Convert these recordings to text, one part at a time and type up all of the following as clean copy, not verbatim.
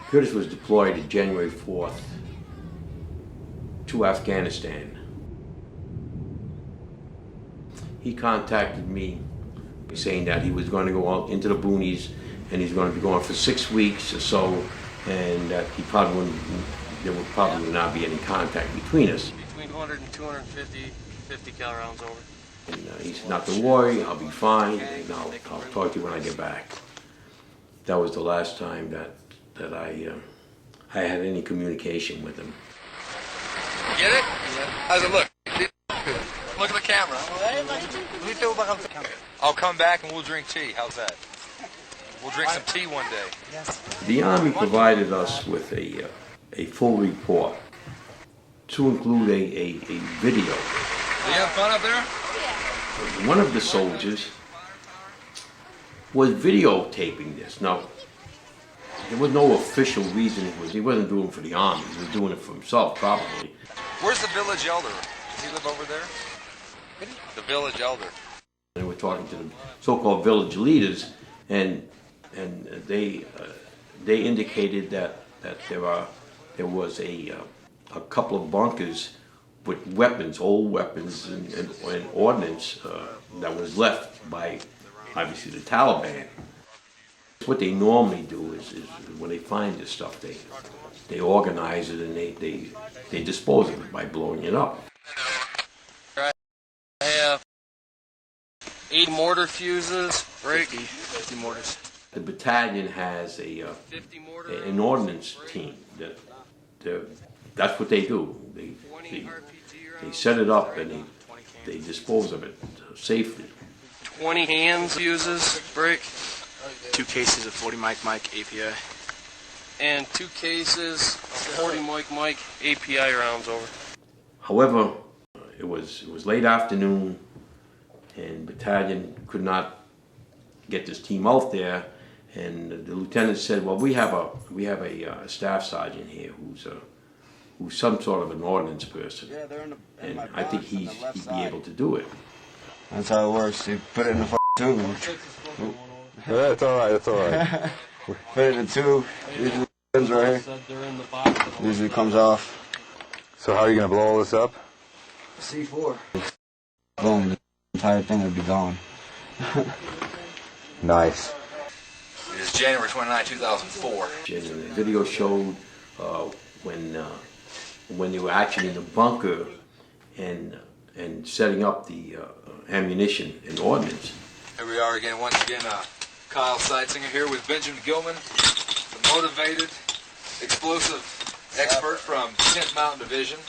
Curtis was deployed on January 4th to Afghanistan. He contacted me saying that he was going to go out into the boonies and he's going to be going for 6 weeks or so, and that he probably wouldn't, there would probably not be any contact between us. Between 200 and 250 50 cal rounds over. And he said, not to worry, I'll be fine, and I'll talk to you when I get back. That was the last time that I had any communication with him. Get it? How's it look? Look at the camera. I'll come back and we'll drink tea. How's that? We'll drink some tea one day. Yes. The Army provided us with a full report to include a video. Do you have fun up there? One of the soldiers was videotaping this. Now, there was no official reason he wasn't doing it for the Army. He was doing it for himself, probably. Where's the village elder? Does he live over there? The village elder. They were talking to the so-called village leaders, and they indicated that there was a couple of bunkers with weapons, old weapons and ordnance that was left by obviously the Taliban. What they normally do is when they find this stuff, they organize it and they dispose of it by blowing it up. I have 80 mortar fuses, 50 mortars. The battalion has an ordnance team that's what they do. They set it up and they dispose of it safely. 20 hands fuses, break. 2 cases of 40 mic API. And 2 cases of 40 mic API rounds over. However, it was late afternoon, and battalion could not get this team out there, and the lieutenant said, "Well, we have a staff sergeant here who's some sort of an ordnance person, and I think he'd be able to do it." That's how it works. You put it in the tube. That's all right. That's all right. Put it in the tube. Usually comes right here. Usually comes off. So how are you going to blow all this up? C4. Boom. The entire thing would be gone. Nice. It is January 29, 2004. And the video showed when they were actually in the bunker and setting up the ammunition and ordnance. Here we are again, once again, Kyle Seitzinger here with Benjamin Gilman, the motivated, explosive expert from 10th Mountain Division.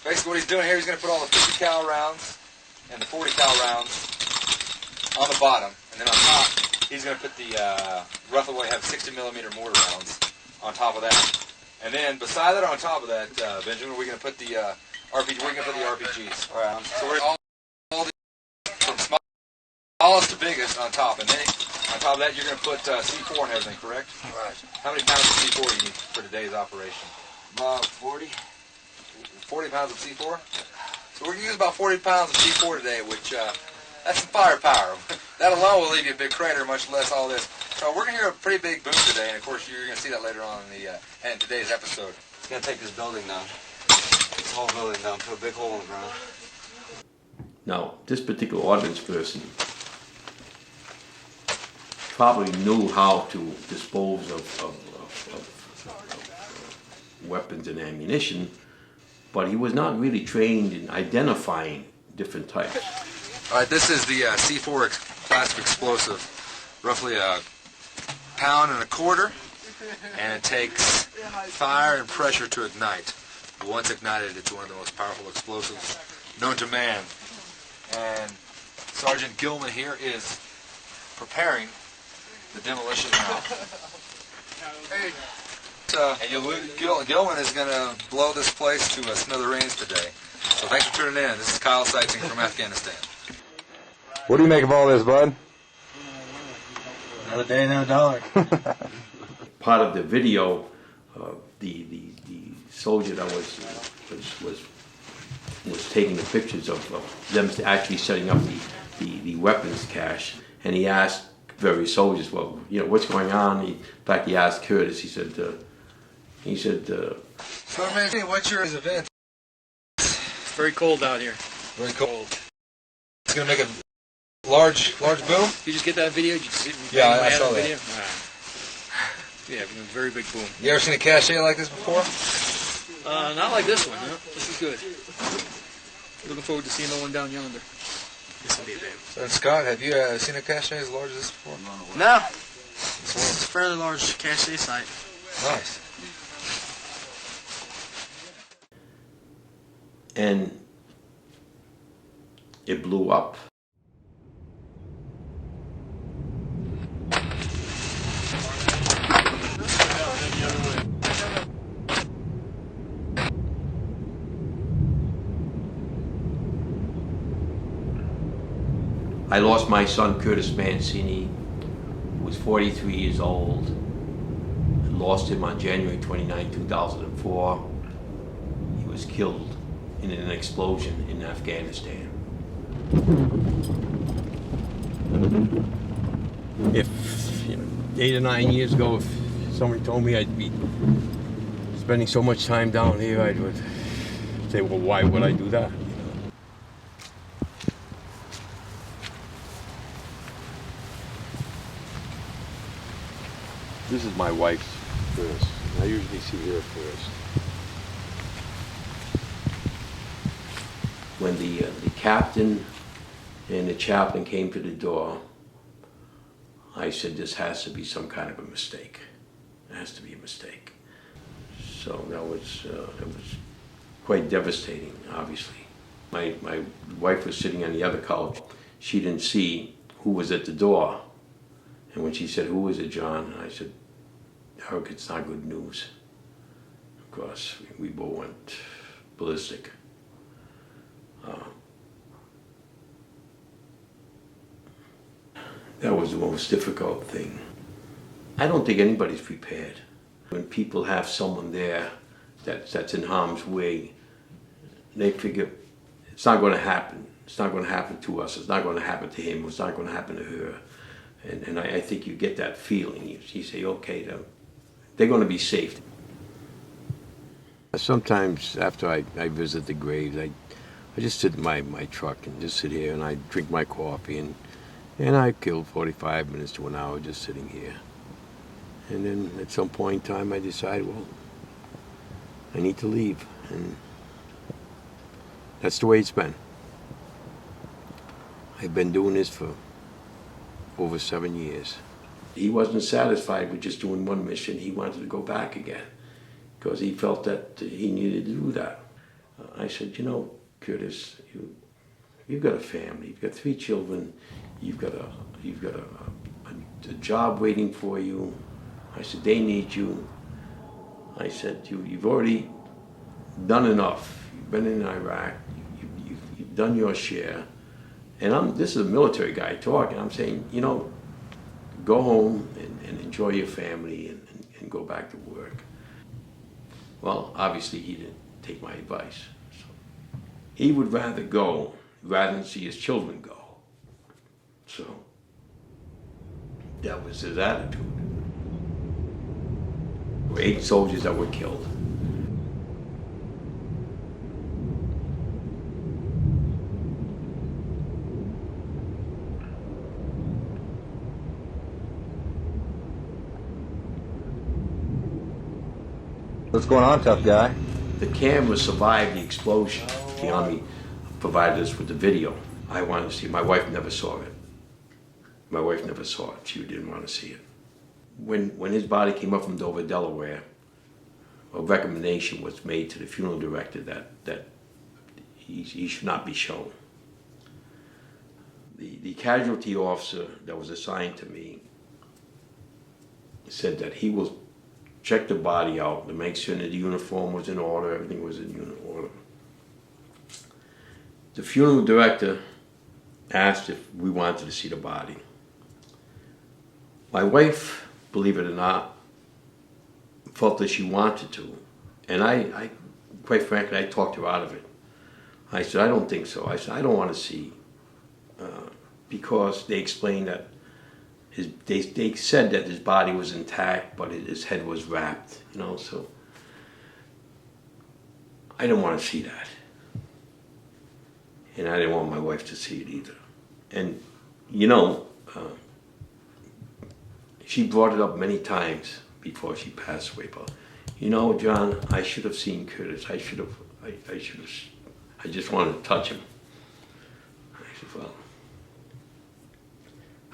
Basically what he's doing here, he's going to put all the 50 cal rounds and the 40 cal rounds on the bottom, and then on top he's going to put the roughly what I have 60 millimeter mortar rounds on top of that. And then beside that, on top of that, Benjamin, we're going to put the RPGs. Right. So we're all from smallest to biggest on top, and then on top of that you're going to put C4 and everything, correct? Right. How many pounds of C4 do you need for today's operation? About 40. 40 pounds of C4? So we're going to use about 40 pounds of C4 today, which that's some firepower. That alone will leave you a big crater, much less all this. So we're going to hear a pretty big boom today, and of course you're going to see that later on in today's episode. It's going to take this building down. This whole building down, put a big hole in the ground. Now, this particular ordnance person probably knew how to dispose of weapons and ammunition, but he was not really trained in identifying different types. All right, this is the C4 plastic explosive, roughly 1.25 pounds, and it takes fire and pressure to ignite. Once ignited, it's one of the most powerful explosives known to man. And Sergeant Gilman here is preparing the demolition now. And Gilman is going to blow this place to smithereens today. So thanks for tuning in. This is Kyle Seitzinger from Afghanistan. What do you make of all this, bud? Another day, another dollar. Part of the video the soldier that was taking the pictures of them actually setting up the weapons cache, and he asked various soldiers, well, you know, what's going on? In fact, he asked Curtis. He said, So, Mancini, what's your event? It's very cold out here. Very cold. It's gonna make a large boom. Did you just get that video? Did you see? Yeah, I saw that. Video? Yeah, a very big boom. You ever seen a cache like this before? Not like this one. No, this is good. Looking forward to seeing the one down yonder. This will be big. So, Scott, have you seen a cache as large as this before? No. It's a fairly large cache site. Nice. and it blew up. I lost my son, Curtis Mancini, who was 43 years old. I lost him on January 29, 2004. He was killed in an explosion in Afghanistan. If 8 or 9 years ago, if someone told me I'd be spending so much time down here, I would say, well, why would I do that? This is my wife's first. I usually see her first. When the captain and the chaplain came to the door, I said, this has to be some kind of a mistake. It has to be a mistake. So that was quite devastating, obviously. My wife was sitting on the other couch. She didn't see who was at the door. And when she said, who is it, John? I said, Erika, it's not good news. Of course, we both went ballistic. That was the most difficult thing. I don't think anybody's prepared. When people have someone there that's in harm's way, they figure it's not going to happen. It's not going to happen to us. It's not going to happen to him. It's not going to happen to her. And I think you get that feeling. You say, okay, they're going to be safe. Sometimes after I visit the graves, I just sit in my truck and just sit here and I drink my coffee and I kill 45 minutes to an hour just sitting here. And then at some point in time I decide, well, I need to leave. And that's the way it's been. I've been doing this for over 7 years. He wasn't satisfied with just doing one mission. He wanted to go back again because he felt that he needed to do that. I said, you know, Curtis, you've got a family. You've got 3 children. You've got a job waiting for you. I said, they need you. I said, you've already done enough. You've been in Iraq. You've done your share. And this is a military guy talking. I'm saying, you know, go home and enjoy your family and go back to work. Well, obviously he didn't take my advice. So he would rather go rather than see his children go. So that was his attitude. There were 8 soldiers that were killed. What's going on, tough guy? The camera survived the explosion. The Army provided us with the video. I wanted to see it. My wife never saw it. My wife never saw it. She didn't want to see it. When his body came up from Dover, Delaware, a recommendation was made to the funeral director that he should not be shown. The casualty officer that was assigned to me said that he will check the body out to make sure that the uniform was in order, everything was in order. The funeral director asked if we wanted to see the body. My wife, believe it or not, felt that she wanted to. And I quite frankly, I talked her out of it. I said, I don't think so. I said, I don't want to see, because they explained that they said that his body was intact, but his head was wrapped, you know, so I didn't want to see that. And I didn't want my wife to see it either. And, you know, she brought it up many times before she passed away, but, you know, John, I should have seen Curtis. I just wanted to touch him. I said, well,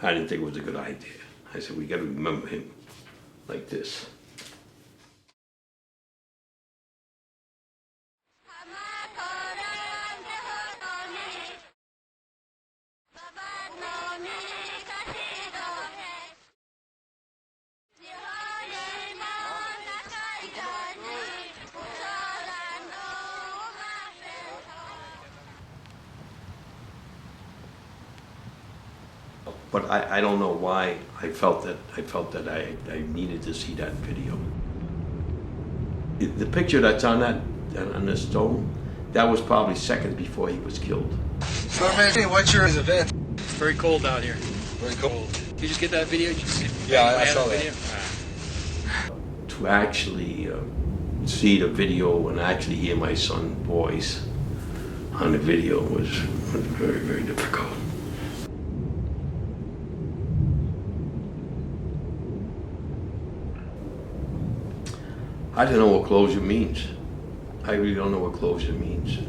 I didn't think it was a good idea. I said, we got to remember him like this. But I don't know why I felt that I needed to see that video. The picture that's on the stone, that was probably seconds before he was killed. So, Mancini, what's your event? It's very cold out here. Very cold. Did you just get that video? Did you see? Yeah, I have saw the that. video? To actually see the video and actually hear my son's voice on the video was very, very difficult. I don't know what closure means. I really don't know what closure means.